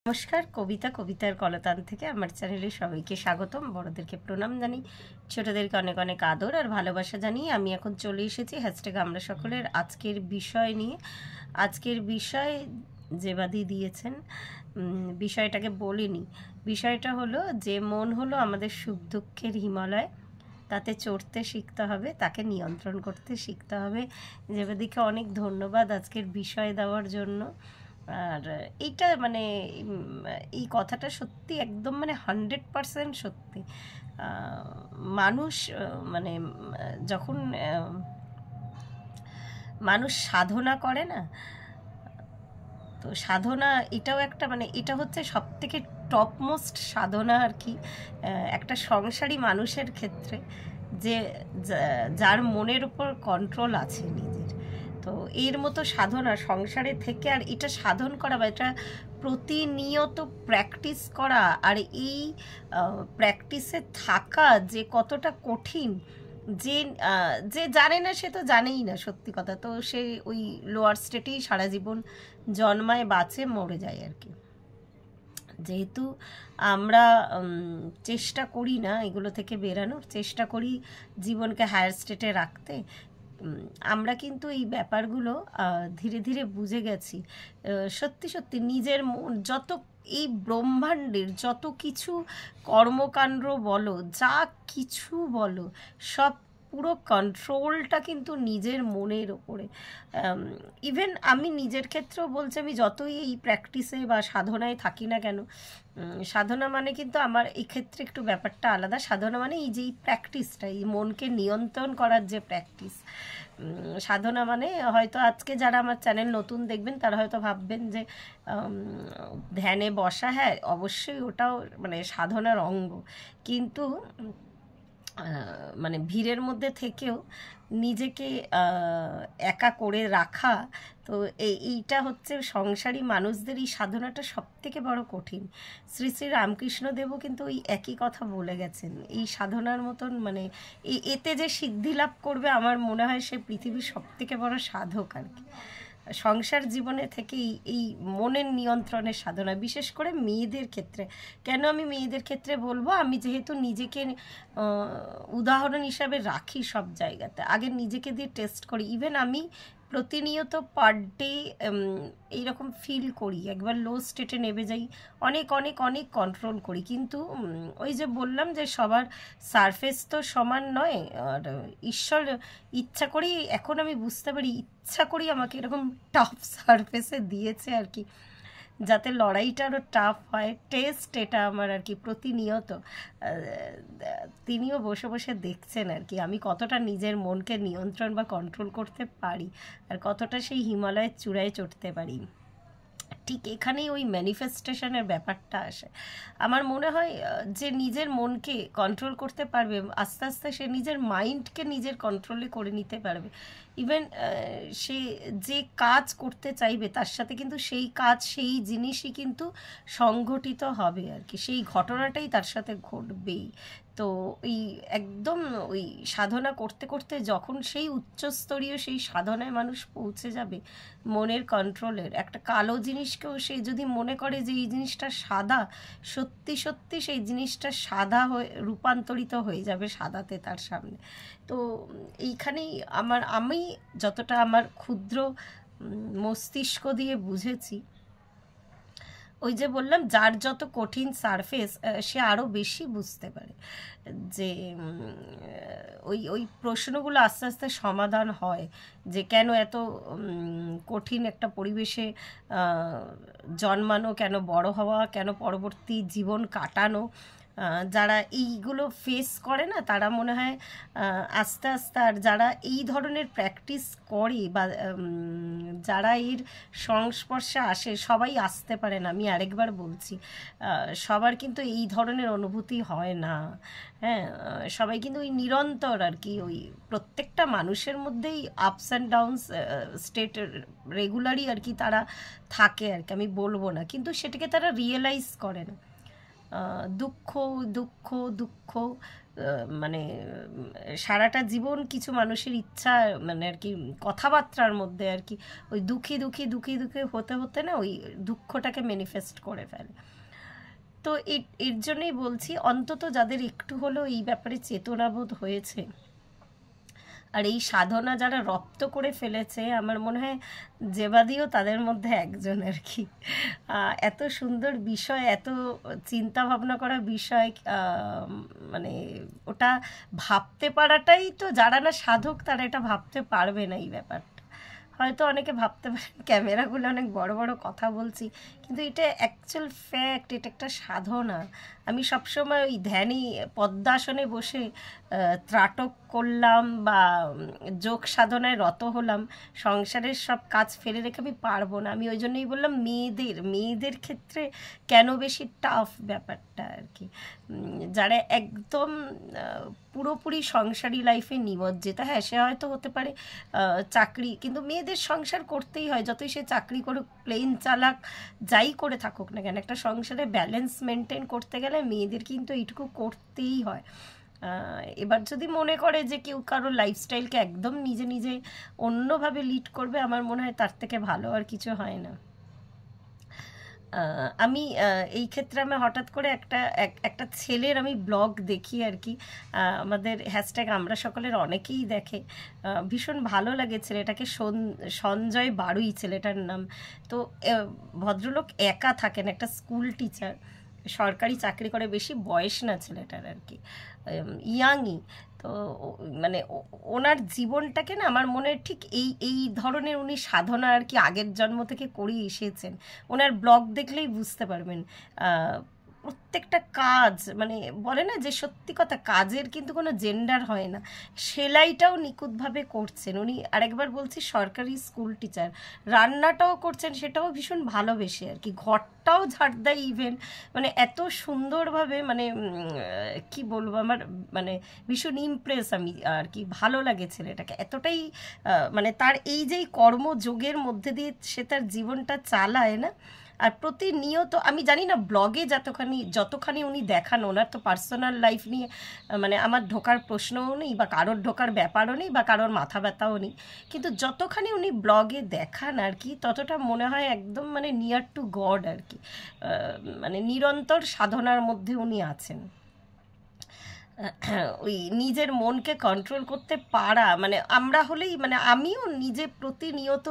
নমস্কার, কবিতার কলতান থেকে আমার চ্যানেলে সবাইকে স্বাগতম। বড়দেরকে প্রণাম জানি, ছোটদেরকে অনেক অনেক আদর আর ভালোবাসা জানিয়ে আমি এখন চলে এসেছি হ্যাশট্যাগ আমরা সকলের আজকের বিষয় নিয়ে। আজকের বিষয় যেবাদি দিয়েছেন, বিষয়টাকে বলিনি। বিষয়টা হলো যে মন হলো আমাদের সুখ দুঃখের হিমালয়, তাতে চড়তে শিখতে হবে, তাকে নিয়ন্ত্রণ করতে শিখতে হবে। যেবাদিকে অনেক ধন্যবাদ আজকের বিষয় দেওয়ার জন্য। আর এইটা মানে এই কথাটা সত্যি একদম মানে 100% সত্যি। মানুষ মানে যখন মানুষ সাধনা করে না, তো সাধনা এটাও একটা মানে এটা হচ্ছে সবথেকে টপমোস্ট সাধনা আর কি একটা সংসারী মানুষের ক্ষেত্রে, যে যার মনের উপর কন্ট্রোল আছে নিজের। তো এর মতো সাধনা সংসারে থেকে, আর এটা সাধন করা বা এটা প্রতিনিয়ত প্র্যাকটিস করা, আর এই প্র্যাকটিসে থাকা যে কতটা কঠিন, যে যে জানে না সে তো জানেই না, সত্যি কথা। তো সে ওই লোয়ার স্টেটেই সারা জীবন জন্মায়, বাঁচে, মরে যায় আর কি। যেহেতু আমরা চেষ্টা করি না এগুলো থেকে বেরানোর, চেষ্টা করি জীবনকে হায়ার স্টেটে রাখতে, আমরা কিন্তু এই ব্যাপারগুলো ধীরে ধীরে বুঝে গেছি। সত্যি সত্যি নিজের যত এই ব্রহ্মাণ্ডের যত কিছু কর্মকাণ্ড বলো, যা কিছু বলো, সব পুরো কন্ট্রোলটা কিন্তু নিজের মনের ওপরে। ইভেন আমি নিজের ক্ষেত্রেও বলছি, আমি যতই এই প্র্যাকটিসে বা সাধনায় থাকি না কেন, সাধনা মানে কিন্তু আমার এই ক্ষেত্রে একটু ব্যাপারটা আলাদা। সাধনা মানে এই যে এই প্র্যাকটিসটা, এই মনকে নিয়ন্ত্রণ করার যে প্র্যাকটিস। সাধনা মানে হয়তো আজকে যারা আমার চ্যানেল নতুন দেখবেন তারা হয়তো ভাববেন যে ধ্যানে বসা, হ্যাঁ অবশ্যই ওটাও মানে সাধনার অঙ্গ, কিন্তু মানে ভিড়ের মধ্যে থেকেও নিজেকে একা করে রাখা, তো এইটা হচ্ছে সংসারী মানুষদের এই সাধনাটা সবথেকে বড় কঠিন। শ্রী শ্রী রামকৃষ্ণদেবও কিন্তু ওই একই কথা বলে গেছেন। এই সাধনার মতন মানে এতে যে সিদ্ধি লাভ করবে, আমার মনে হয় সে পৃথিবীর সবথেকে বড় সাধক আর কি। সংসার জীবনে থেকে এই মনের নিয়ন্ত্রণের সাধনা, বিশেষ করে মেয়েদের ক্ষেত্রে। কেন আমি মেয়েদের ক্ষেত্রে বলবো, আমি যেহেতু নিজেকে উদাহরণ হিসাবে রাখি সব জায়গাতে, আগে নিজেকে দিয়ে টেস্ট করি। ইভেন আমি প্রতিনিয়ত পার ডে এইরকম ফিল করি, একবার লো স্টেটে নেমে যাই, অনেক অনেক অনেক কন্ট্রোল করি, কিন্তু ওই যে বললাম যে সবার সারফেস তো সমান নয়। আর ঈশ্বর ইচ্ছা করেই এখন আমি বুঝতে পারি, ইচ্ছা করেই আমাকে এরকম টাফ সারফেসে দিয়েছে আর কি, যাতে লড়াইটা আরও টাফ হয়। টেস্ট এটা আমার আর কি প্রতিনিয়ত। তিনিও বসে বসে দেখছেন আর কি আমি কতটা নিজের মনকে নিয়ন্ত্রণ বা কন্ট্রোল করতে পারি, আর কতটা সেই হিমালয়ের চূড়ায় চড়তে পারি। ঠিক এখানেই ওই ম্যানিফেস্টেশনের ব্যাপারটা আসে। আমার মনে হয় যে নিজের মনকে কন্ট্রোল করতে পারবে, আস্তে আস্তে সে নিজের মাইন্ডকে নিজের কন্ট্রোলে করে নিতে পারবে। ইভেন সে যে কাজ করতে চাইবে তার সাথে কিন্তু সেই কাজ, সেই জিনিসই কিন্তু সংঘটিত হবে আর কি, সেই ঘটনাটাই তার সাথে ঘটবেই। তো ওই একদম ওই সাধনা করতে করতে যখন সেই উচ্চস্তরীয় সেই সাধনায় মানুষ পৌঁছে যাবে, মনের কন্ট্রোলের একটা কালো জিনিসকেও সে যদি মনে করে যে এই জিনিসটা সাদা, সত্যি সত্যি সেই জিনিসটা সাদা হয়ে রূপান্তরিত হয়ে যাবে সাদাতে তার সামনে। তো এইখানেই আমি যতটা আমার ক্ষুদ্র মস্তিষ্ক দিয়ে বুঝেছি, ওই যে বললাম যার যত কঠিন সারফেস সে আরও বেশি বুঝতে পারে যে ওই ওই প্রশ্নগুলো আস্তে আস্তে সমাধান হয়, যে কেন এত কঠিন একটা পরিবেশে জন্মানো, কেন বড় হওয়া, কেন পরবর্তী জীবন কাটানো। যারা এইগুলো ফেস করে না তারা মনে হয় আস্তে আস্তে, আর যারা এই ধরনের প্র্যাকটিস করে বা যারা এর সংস্পর্শে আসে, সবাই আসতে পারে না, আমি আরেকবার বলছি, সবার কিন্তু এই ধরনের অনুভূতি হয় না। হ্যাঁ, সবাই কিন্তু ওই নিরন্তর আর কি ওই প্রত্যেকটা মানুষের মধ্যেই আপস অ্যান্ড ডাউনস স্টেট রেগুলারই আর কি তারা থাকে আর কি, আমি বলবো না, কিন্তু সেটাকে তারা রিয়েলাইজ করে না। দুঃখ দুঃখ দুঃখ, মানে সারাটা জীবন কিছু মানুষের ইচ্ছা মানে আর কি কথাবার্তার মধ্যে আর কি ওই দুঃখী দুঃখী দুঃখী দুঃখী হতে হতে না ওই দুঃখটাকে ম্যানিফেস্ট করে ফেলে। তো এর জন্যই বলছি, অন্তত যাদের একটু হলেও এই ব্যাপারে চেতনাবোধ হয়েছে আর এই সাধনা যারা রপ্ত করে ফেলেছে, আমার মনে হয় জেবাদিও তাদের মধ্যে একজন আর কি। এত সুন্দর বিষয়, এত চিন্তা ভাবনা করা বিষয়, মানে ওটা ভাবতে পারাটাই তো, যারা না সাধক তারা এটা ভাবতে পারবে না এই ব্যাপারটা। হয়তো অনেকে ভাবতে পারেন ক্যামেরাগুলো অনেক বড় বড় কথা বলছি, কিন্তু এটা অ্যাকচুয়াল ফ্যাক্ট, এটা একটা সাধনা। আমি সবসময় ওই ধ্যানই পদ্মাসনে বসে ত্রাটক করলাম বা যোগ সাধনায় রত হলাম, সংসারের সব কাজ ফেলে রেখে আমি পারবো না। আমি ওই জন্যই বললাম মেয়েদের ক্ষেত্রে কেন বেশি টাফ ব্যাপারটা আর কি, যারা একদম পুরোপুরি সংসারী লাইফে নিমজ্জিত। হ্যাঁ, সে হয়তো হতে পারে চাকরি, কিন্তু মেয়েদের সংসার করতেই হয়, যতই সে চাকরি করুক, প্লেন চালাক, যাই করে থাকুক না কেন, একটা সংসারে ব্যালেন্স মেনটেন করতে গেলে মেয়েদের কিন্তু এইটুকু করতেই হয়। এবার যদি মনে করে যে কেউ কারোর লাইফস্টাইলকে একদম নিজে নিজে অন্যভাবে লিড করবে, আমার মনে হয় তার থেকে ভালো আর কিছু হয় না। আমি এই ক্ষেত্রে আমি হঠাৎ করে একটা ছেলের আমি ব্লগ দেখি আর কি, আমাদের হ্যাশট্যাগ আমরা সকলের অনেকেই দেখে, ভীষণ ভালো লাগে ছেলেটাকে, সঞ্জয় বারুই ছেলেটার নাম। তো ভদ্রলোক একা থাকেন, একটা স্কুল টিচার, সরকারি চাকরি করে, বেশি বয়স না ছেলেটার আর কি, ইয়াংই। তো মানে ওনার জীবনটাকে না আমার মনে হয় ঠিক এই ধরনের উনি সাধনা আর কি আগের জন্ম থেকে করেই এসেছেন। ওনার ব্লগ দেখলেই বুঝতে পারবেন, প্রত্যেকটা কাজ, মানে বলে না যে সত্যি কথা, কাজের কিন্তু কোনো জেন্ডার হয় না। সেলাইটাও নিখুঁতভাবে করছেন উনি, আরেকবার বলছি সরকারি স্কুল টিচার, রান্নাটাও করছেন সেটাও ভীষণ ভালোবেসে আর কি, ঘরটাও ঝাড় দেয় ইভেন, মানে এত সুন্দরভাবে, মানে কি বলবো, আমার মানে ভীষণ ইমপ্রেস আমি আর কি, ভালো লাগে ছেলেটাকে এতটাই, মানে তার এই যে কর্মযোগের মধ্যে দিয়ে সে তার জীবনটা চালায় না। আর প্রতিনিয়ত, আমি জানি না ব্লগে যতখানি উনি দেখান, ওনার তো পার্সোনাল লাইফ নিয়ে মানে আমার ঢোকার প্রশ্নও নেই, বা কারোর ঢোকার ব্যাপারও নেই, বা কারোর মাথা ব্যথাও নেই, কিন্তু যতখানি উনি ব্লগে দেখান আর কি, ততটা মনে হয় একদম মানে নিয়ার টু গড আর কি, মানে নিরন্তর সাধনার মধ্যে উনি আছেন। ওই নিজের মনকে কন্ট্রোল করতে পারা, মানে আমরা হলেই, মানে আমিও নিজে প্রতিনিয়ত,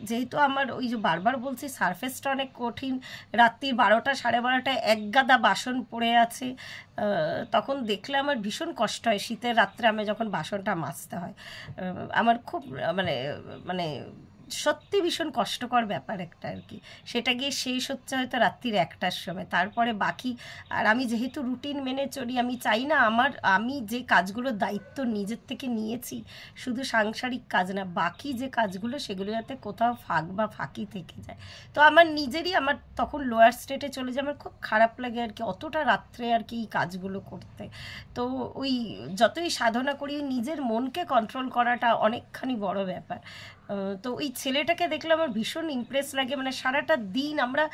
যেহেতু আমার ওই যে বারবার বলছি সারফেসটা অনেক কঠিন, রাত্রির 12টা 12:30টায় এক গাদা বাসন পড়ে আছে, তখন দেখলে আমার ভীষণ কষ্ট হয়। শীতের রাত্রে আমি যখন বাসনটা মাজতে হয়, আমার খুব মানে মানে সত্যি ভীষণ কষ্টকর ব্যাপার একটা আর কি। সেটা গিয়ে শেষ হচ্ছে হয়তো রাত্রির 1টার সময়, তারপরে বাকি, আর আমি যেহেতু রুটিন মেনে চলি, আমি চাই না আমি যে কাজগুলোর দায়িত্ব নিজের থেকে নিয়েছি, শুধু সাংসারিক কাজ না, বাকি যে কাজগুলো সেগুলো যাতে কোথাও ফাঁক বা ফাঁকি থেকে যায়। তো আমার নিজেরই, আমার তখন লোয়ার স্টেটে চলে যায়, আমার খুব খারাপ লাগে আর কি অতটা রাত্রে আর কি এই কাজগুলো করতে। তো ওই যতই সাধনা করি, নিজের মনকে কন্ট্রোল করাটা অনেকখানি বড় ব্যাপার। তো ওই ছেলেটাকে দেখলে আমার ভীষণ ইমপ্রেস লাগে, মানে সারাটা দিন আমরা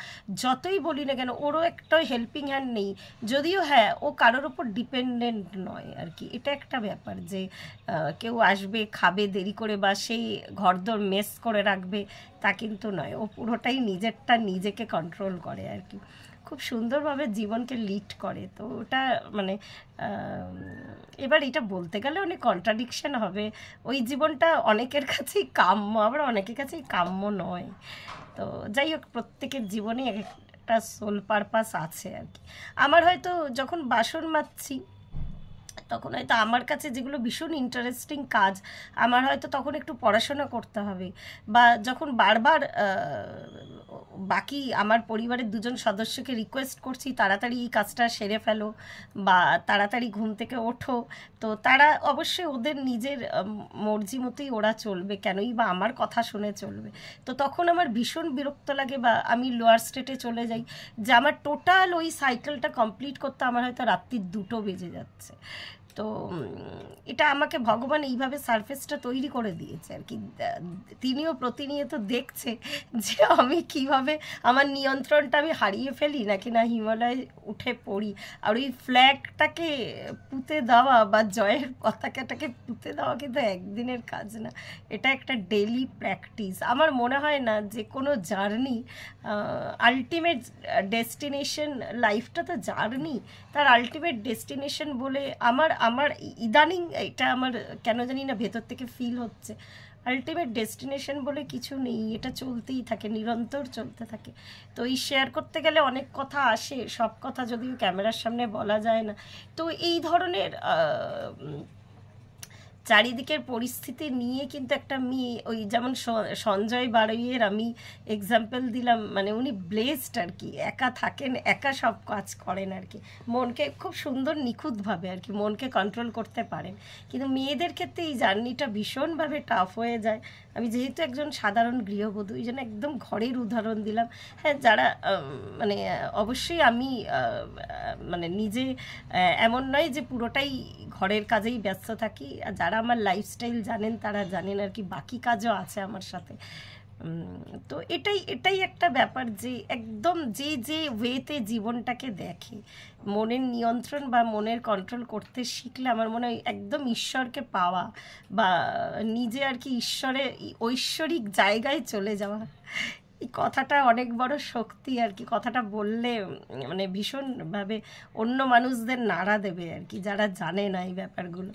যতই বলি না কেন, ওরও একটা হেল্পিং হ্যান্ড নেই, যদিও হ্যাঁ ও কারোর ওপর ডিপেন্ডেন্ট নয় আর কি। এটা একটা ব্যাপার যে কেউ আসবে খাবে দেরি করে, বা সেই ঘরদোর মেস করে রাখবে, তা কিন্তু নয়, ও পুরোটাই নিজেরটা নিজেকে কন্ট্রোল করে আর কি, খুব সুন্দরভাবে জীবনকে লিড করে। তো ওটা মানে এবার এটা বলতে গেলে অনেক কন্ট্রাডিকশন হবে, ওই জীবনটা অনেকের কাছেই কাম্য, আবার অনেকের কাছেই কাম্য নয়। তো যাই হোক, প্রত্যেকের জীবনে একটা সোল পারপাস আছে আর কি। আমার হয়তো যখন বাসন মাজছি, তখন হয়তো আমার কাছে যেগুলো ভীষণ ইন্টারেস্টিং কাজ, আমার হয়তো তখন একটু পড়াশোনা করতে হবে, বা যখন বারবার বাকি আমার পরিবারের 2জন সদস্যকে রিকোয়েস্ট করছি তাড়াতাড়ি এই কাজটা সেরে ফেলো, বা তাড়াতাড়ি ঘুম থেকে ওঠো, তো তারা অবশ্যই ওদের নিজের মর্জি মতোই ওরা চলবে, কেনই বা আমার কথা শুনে চলবে। তো তখন আমার ভীষণ বিরক্ত লাগে, বা আমি লোয়ার স্টেটে চলে যাই, যে আমার টোটাল ওই সাইকেলটা কমপ্লিট করতে আমার হয়তো রাত্রির 2টো বেজে যাচ্ছে। তো এটা আমাকে ভগবান এইভাবে সারফেসটা তৈরি করে দিয়েছে আর কি। তিনিও প্রতিনিয়ত দেখছে যে আমি কিভাবে আমার নিয়ন্ত্রণটা আমি হারিয়ে ফেলি নাকি না হিমালয়ে উঠে পড়ি। আর ওই ফ্ল্যাগটাকে পুঁতে দেওয়া বা জয়ের পতাকাটাকে পুঁতে দেওয়া কিন্তু একদিনের কাজ না, এটা একটা ডেইলি প্র্যাকটিস। আমার মনে হয় না যে কোনো জার্নি আলটিমেট ডেস্টিনেশন, লাইফটা তো জার্নি, তার আলটিমেট ডেস্টিনেশন বলে আমার আমার ইদানিং এটা আমার কেন জানি না ভেতর থেকে ফিল হচ্ছে, আলটিমেট ডেস্টিনেশন বলে কিছু নেই, এটা চলতেই থাকে, নিরন্তর চলতে থাকে। তো এই শেয়ার করতে গেলে অনেক কথা আসে, সব কথা যদিও ক্যামেরার সামনে বলা যায় না। তো এই ধরনের চারিদিকের পরিস্থিতি নিয়ে কিন্তু একটা মেয়ে, ওই যেমন সঞ্জয় বারুইয়ের আমি এক্সাম্পল দিলাম, মানে উনি ব্লেসড আর কি, একা থাকেন, একা সব কাজ করেন আর কি, মনকে খুব সুন্দর নিখুঁতভাবে আর কি মনকে কন্ট্রোল করতে পারেন। কিন্তু মেয়েদের ক্ষেত্রে এই জার্নিটা ভীষণভাবে টাফ হয়ে যায়। আমি যেহেতু একজন সাধারণ গৃহবধূ, এই জন্য একদম ঘরের উদাহরণ দিলাম। হ্যাঁ, যারা মানে অবশ্যই আমি মানে নিজে এমন নয় যে পুরোটাই ঘরের কাজেই ব্যস্ত থাকি, আর যারা আমার লাইফস্টাইল জানেন তারা জানেন আর কি, বাকি কাজও আছে আমার সাথে। তো এটাই একটা ব্যাপার যে একদম যে ওয়েতে জীবনটাকে দেখে, মনের নিয়ন্ত্রণ বা মনের কন্ট্রোল করতে শিখলে আমার মনে হয় একদম ঈশ্বরকে পাওয়া বা নিজে আর কি ঈশ্বরের ঐশ্বরিক জায়গায় চলে যাওয়া, এই কথাটা অনেক বড় শক্তি আর কি। কথাটা বললে মানে ভীষণভাবে অন্য মানুষদের নাড়া দেবে আর কি, যারা জানে না এই ব্যাপারগুলো।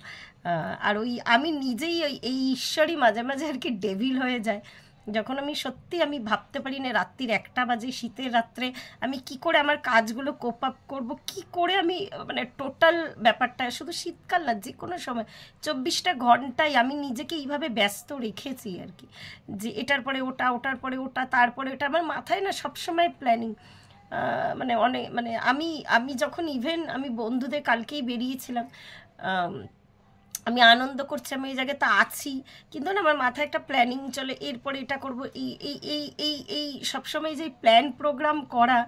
আর ওই আমি নিজেই এই ঈশ্বরই মাঝে মাঝে আর কি ডেভিল হয়ে যায়, যখন আমি সত্যি আমি ভাবতে পারি না রাত্রির 1টা বাজে শীতের রাত্রে আমি কি করে আমার কাজগুলো কোপ আপ করবো, কী করে আমি মানে টোটাল ব্যাপারটা, শুধু শীতকাল না যে কোনো সময় 24টা ঘন্টায় আমি নিজেকে এইভাবে ব্যস্ত রেখেছি আর কি, যে এটার পরে ওটা, ওটার পরে ওটা, তারপরে এটা, আমার মাথায় না সবসময় প্ল্যানিং। মানে অনেক মানে আমি যখন ইভেন আমি বন্ধুদের কালকেই বেরিয়েছিলাম, আমি আনন্দ করছি, আমি এই জায়গাতে আছি, কিন্তু না আমার মাথায় একটা প্ল্যানিং চলে, এরপরে এটা করবো, এই এই এই এই এই সবসময় যে প্ল্যান প্রোগ্রাম করা,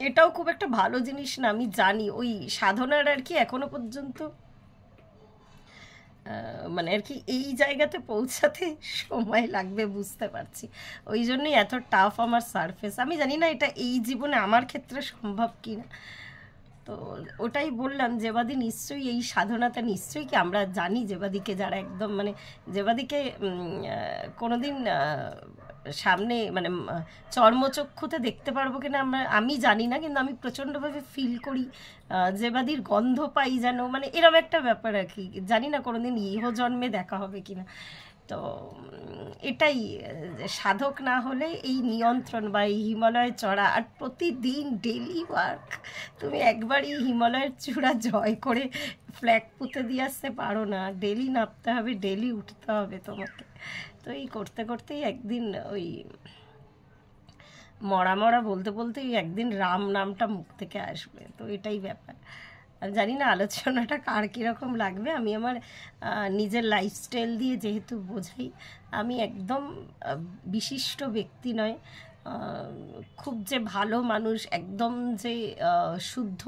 এটাও খুব একটা ভালো জিনিস না। আমি জানি ওই সাধনার আর কি এখনো পর্যন্ত মানে আর কি এই জায়গাতে পৌঁছাতে সময় লাগবে, বুঝতে পারছি। ওই জন্যই এত টাফ আমার সারফেস। আমি জানি না এটা এই জীবনে আমার ক্ষেত্রে সম্ভব কি না। তো ওটাই বললাম, যেবাদি নিশ্চয়ই এই সাধনাটা নিশ্চয়ই কি আমরা জানি, যেবাদিকে যারা একদম মানে যেবাদিকে কোনোদিন সামনে মানে চর্মচক্ষুতে দেখতে পারবো কিনা আমি জানি না, কিন্তু আমি প্রচণ্ডভাবে ফিল করি, যেবাদির গন্ধ পাই যেন, মানে এরম একটা ব্যাপার আর কি। জানি না কোনোদিন ইহ জন্মে দেখা হবে কিনা। তো এটাই, সাধক না হলে এই নিয়ন্ত্রণ বা এই হিমালয় চড়া আর প্রতিদিন ডেলি ওয়ার্ক, তুমি একবারই হিমালয়ের চূড়া জয় করে ফ্ল্যাগ পুঁতে দিয়ে আসতে পারো না, ডেলি নামতে হবে, ডেলি উঠতে হবে তোমাকে। তো এই করতে করতেই একদিন ওই মরা মরা বলতে বলতেই একদিন রাম নামটা মুখ থেকে আসবে। তো এটাই ব্যাপার। আমি জানি না আলোচনাটা কার কীরকম লাগবে। আমি আমার নিজের লাইফস্টাইল দিয়ে যেহেতু বোঝাই, আমি একদম বিশিষ্ট ব্যক্তি নয়, খুব যে ভালো মানুষ, একদম যে শুদ্ধ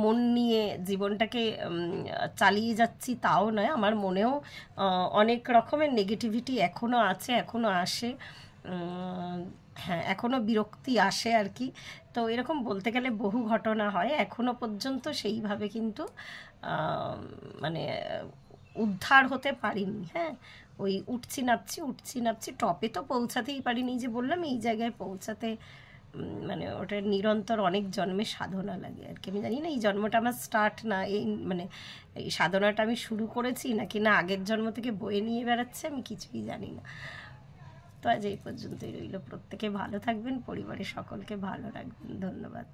মন নিয়ে জীবনটাকে চালিয়ে যাচ্ছি তাও নয়। আমার মনেও অনেক রকমের নেগেটিভিটি এখনও আছে, এখনও আসে, হ্যাঁ এখনও বিরক্তি আসে আর কি। তো এরকম বলতে গেলে বহু ঘটনা হয়, এখনও পর্যন্ত সেইভাবে কিন্তু মানে উদ্ধার হতে পারিনি। হ্যাঁ, ওই উঠছি নামছি, টপে তো পৌঁছাতেই পারিনি, যে বললাম এই জায়গায় পৌঁছাতে মানে ওটা নিরন্তর অনেক জন্মের সাধনা লাগে আর কি। আমি জানি না এই জন্মটা আমার স্টার্ট না, এই মানে এই সাধনাটা আমি শুরু করেছি নাকি না আগের জন্ম থেকে বয়ে নিয়ে বেড়াচ্ছে, আমি কিছুই জানি না। তো আজ এই পর্যন্তই রইল। প্রত্যেকে ভালো থাকবেন, পরিবারের সকলকে ভালো রাখবেন। ধন্যবাদ।